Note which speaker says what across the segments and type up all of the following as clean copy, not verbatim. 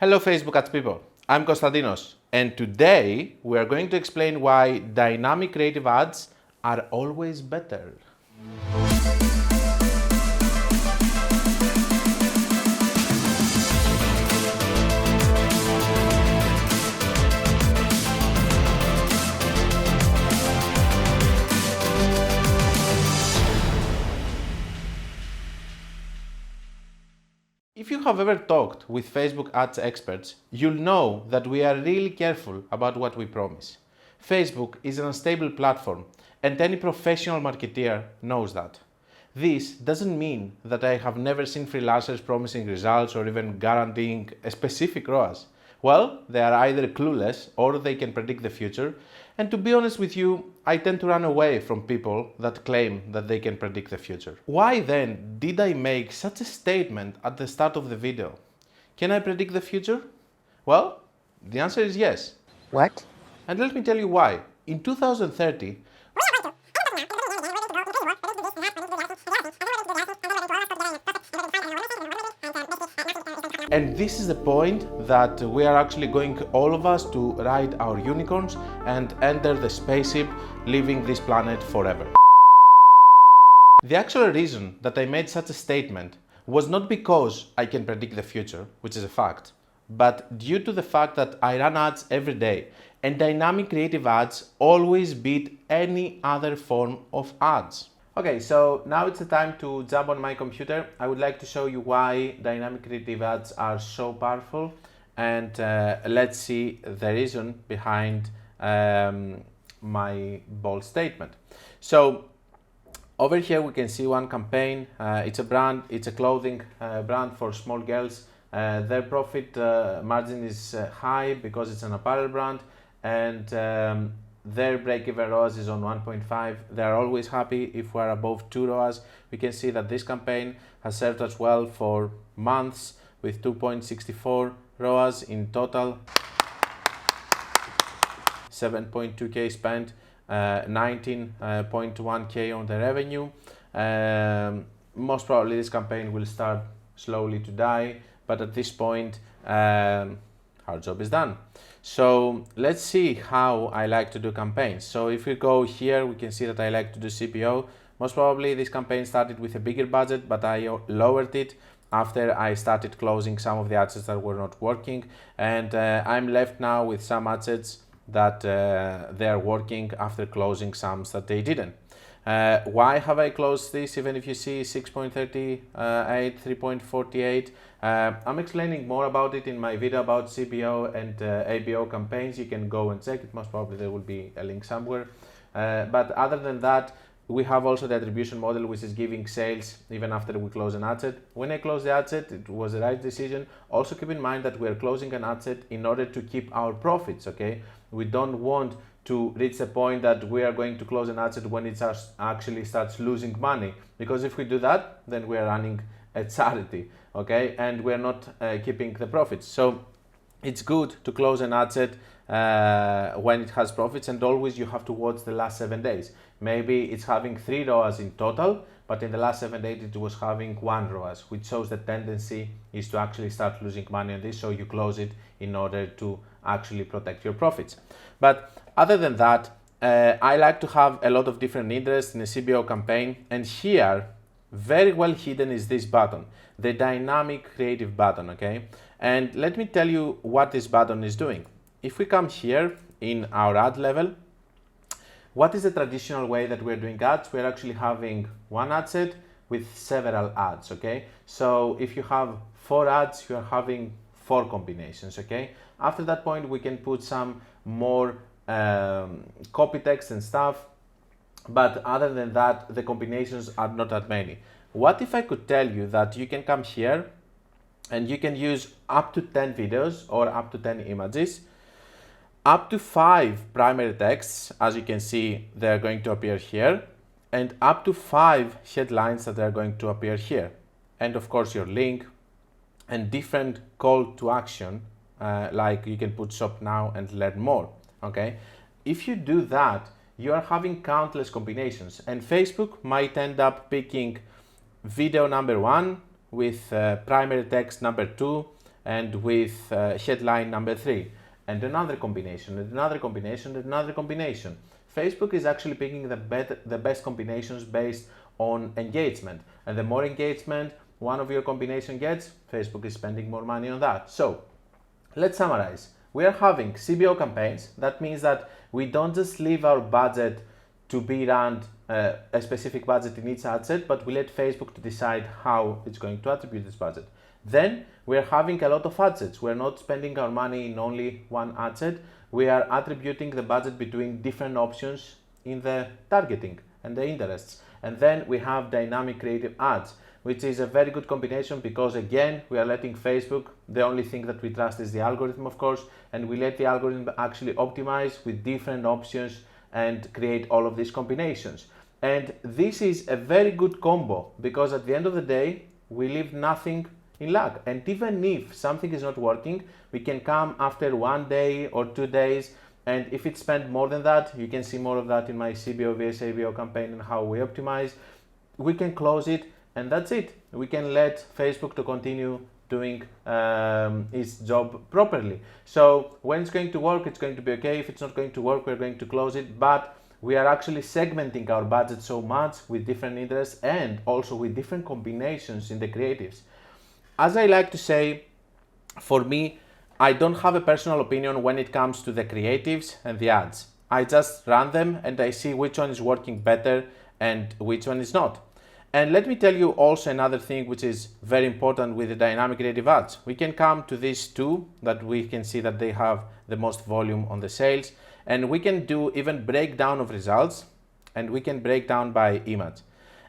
Speaker 1: Hello Facebook ads people, I'm Konstantinos, and today we are going to explain why dynamic creative ads are always better. If you have ever talked with Facebook ads experts, you'll know that we are really careful about what we promise. Facebook is an unstable platform, and any professional marketeer knows that. This doesn't mean that I have never seen freelancers promising results or even guaranteeing a specific ROAS. Well, they are either clueless or they can predict the future, and to be honest with you, I tend to run away from people that claim that they can predict the future. Why then did I make such a statement at the start of the video? Can I predict the future? Well, the answer is yes.
Speaker 2: What?
Speaker 1: And let me tell you why. In 2030, and this is the point that we are actually going, all of us, to ride our unicorns and enter the spaceship, leaving this planet forever. The actual reason that I made such a statement was not because I can predict the future, which is a fact, but due to the fact that I run ads every day, and dynamic creative ads always beat any other form of ads. Okay, so now it's the time to jump on my computer. I would like to show you why dynamic creative ads are so powerful, and let's see the reason behind my bold statement. So over here we can see one campaign. It's a brand, it's a clothing brand for small girls. Their profit margin is high because it's an apparel brand, and their break-even ROAS is on 1.5. They are always happy if we are above 2 ROAS. We can see that this campaign has served us well for months with 2.64 ROAS in total, 7.2k spent, 19.1k on the revenue. Most probably this campaign will start slowly to die, but at this point our job is done. So let's see how I like to do campaigns. So if we go here, we can see that I like to do CPO. Most probably this campaign started with a bigger budget, but I lowered it after I started closing some of the assets that were not working, and I'm left now with some assets that they are working after closing some that they didn't. Why have I closed this? Even if you see 6.38, 3.48, I'm explaining more about it in my video about CPO and ABO campaigns. You can go and check it. Most probably there will be a link somewhere. But other than that, we have also the attribution model, which is giving sales even after we close an asset. When I close the asset, it was the right decision. Also keep in mind that we are closing an asset in order to keep our profits, okay? We don't want to reach a point that we are going to close an asset when it actually starts losing money, because if we do that, then we are running a charity, okay, and we're not keeping the profits. So it's good to close an asset when it has profits, and always you have to watch the last 7 days. Maybe it's having 3 ROAS in total, but in the last 7 days it was having 1 ROAS, which shows the tendency is to actually start losing money on this, so you close it in order to actually protect your profits. But other than that, I like to have a lot of different interests in a CBO campaign, and here very well hidden is this button, the dynamic creative button, okay? And let me tell you what this button is doing. If we come here in our ad level, what is the traditional way that we're doing ads? We're actually having one ad set with several ads, okay? So if you have 4 ads, you're having 4 combinations, okay? After that point, we can put some more copy text and stuff, but other than that, the combinations are not that many. What if I could tell you that you can come here and you can use up to 10 videos or up to 10 images, up to 5 primary texts, as you can see, they're going to appear here, and up to 5 headlines that are going to appear here. And of course your link and different call to action, like you can put shop now and learn more, okay? If you do that, you are having countless combinations, and Facebook might end up picking video number 1 with primary text number 2 and with headline number 3, and another combination, and another combination, and another combination. Facebook is actually picking the best combinations based on engagement, and the more engagement one of your combination gets, Facebook is spending more money on that. So let's summarize. We are having CBO campaigns. That means that we don't just leave our budget to be run a specific budget in each ad set, but we let Facebook to decide how it's going to attribute this budget. Then we are having a lot of ad sets. We're not spending our money in only one ad set. We are attributing the budget between different options in the targeting and the interests. And then we have dynamic creative ads, which is a very good combination because again, we are letting Facebook, the only thing that we trust is the algorithm, of course, and we let the algorithm actually optimize with different options and create all of these combinations. And this is a very good combo because at the end of the day, we leave nothing in luck. And even if something is not working, we can come after 1 day or 2 days. And if it spent more than that, you can see more of that in my CBO vs ABO campaign and how we optimize. We can close it and that's it. We can let Facebook to continue doing its job properly. So when it's going to work, it's going to be okay. If it's not going to work, we're going to close it. But we are actually segmenting our budget so much with different interests and also with different combinations in the creatives. As I like to say, for me, I don't have a personal opinion when it comes to the creatives and the ads. I just run them and I see which one is working better and which one is not. And let me tell you also another thing which is very important with the dynamic creative ads. We can come to these two that we can see that they have the most volume on the sales, and we can do even breakdown of results, and we can break down by image.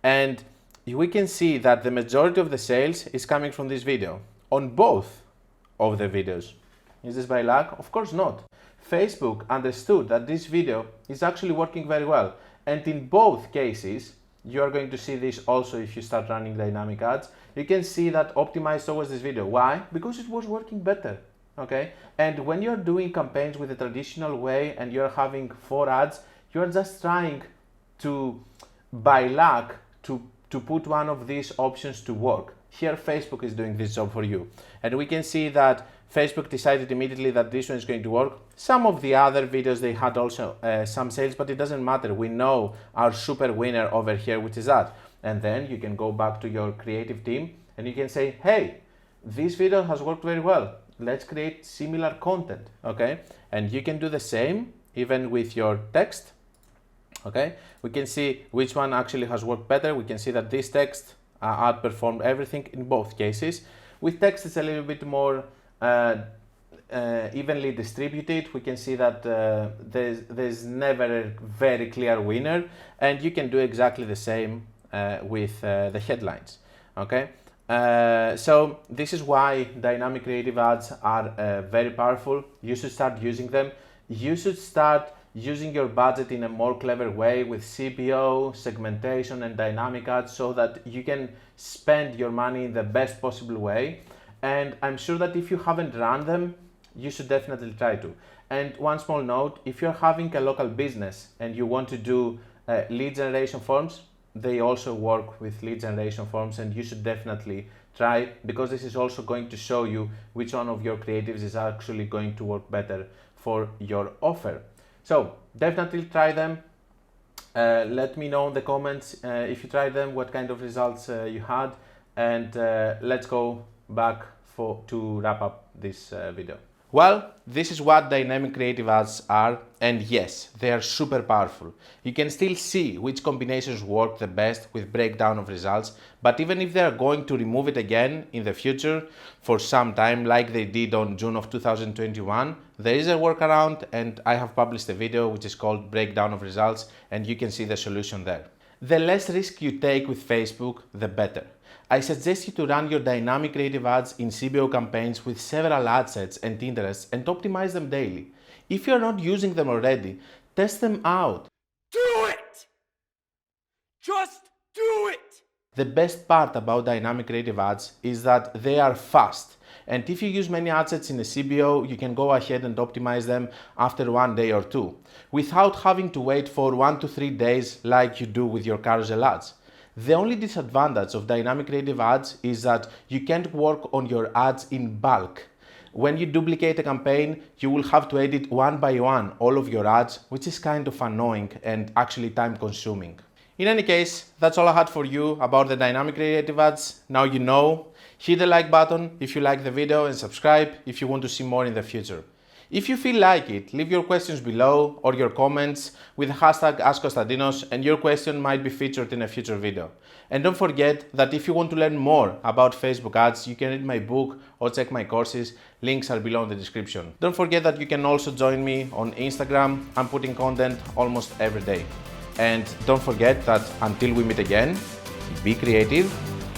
Speaker 1: And we can see that the majority of the sales is coming from this video on both of the videos. Is this by luck? Of course not. Facebook understood that this video is actually working very well, and in both cases, you are going to see this also if you start running dynamic ads. You can see that optimized towards this video. Why? Because it was working better, okay? And when you're doing campaigns with the traditional way and you're having 4 ads, you're just trying to, by luck, to put one of these options to work. Here, Facebook is doing this job for you. And we can see that Facebook decided immediately that this one is going to work. Some of the other videos, they had also some sales, but it doesn't matter. We know our super winner over here, which is that. And then you can go back to your creative team and you can say, hey, this video has worked very well. Let's create similar content, okay? And you can do the same even with your text, okay? We can see which one actually has worked better. We can see that this text outperformed everything in both cases. With text, it's a little bit more evenly distributed. We can see that there's never a very clear winner, and you can do exactly the same with the headlines, okay? So this is why dynamic creative ads are very powerful. You should start using them. You should start using your budget in a more clever way with CBO, segmentation, and dynamic ads so that you can spend your money in the best possible way. And I'm sure that if you haven't run them, you should definitely try to. And one small note, if you're having a local business and you want to do lead generation forms, they also work with lead generation forms, and you should definitely try, because this is also going to show you which one of your creatives is actually going to work better for your offer. So definitely try them. Let me know in the comments if you tried them, what kind of results you had, and let's go back to wrap up this video. Well, this is what dynamic creative ads are, and yes, they are super powerful. You can still see which combinations work the best with breakdown of results, but even if they are going to remove it again in the future for some time, like they did on June of 2021, there is a workaround, and I have published a video which is called Breakdown of Results, and you can see the solution there. The less risk you take with Facebook, the better. I suggest you to run your dynamic creative ads in CBO campaigns with several ad sets and interests and optimize them daily. If you're not using them already, test them out.
Speaker 2: Do it! Just do it!
Speaker 1: The best part about dynamic creative ads is that they are fast. And if you use many ad sets in a CBO, you can go ahead and optimize them after 1 day or 2, without having to wait for 1 to 3 days like you do with your carousel ads. The only disadvantage of dynamic creative ads is that you can't work on your ads in bulk. When you duplicate a campaign, you will have to edit one by one all of your ads, which is kind of annoying and actually time consuming. In any case, that's all I had for you about the dynamic creative ads. Now you know. Hit the like button if you like the video and subscribe if you want to see more in the future. If you feel like it, leave your questions below or your comments with the hashtag AskKonstantinos and your question might be featured in a future video. And don't forget that if you want to learn more about Facebook ads, you can read my book or check my courses. Links are below in the description. Don't forget that you can also join me on Instagram. I'm putting content almost every day. And don't forget that until we meet again, be creative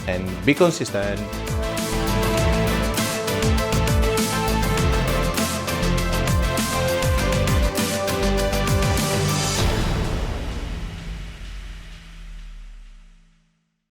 Speaker 1: and be consistent.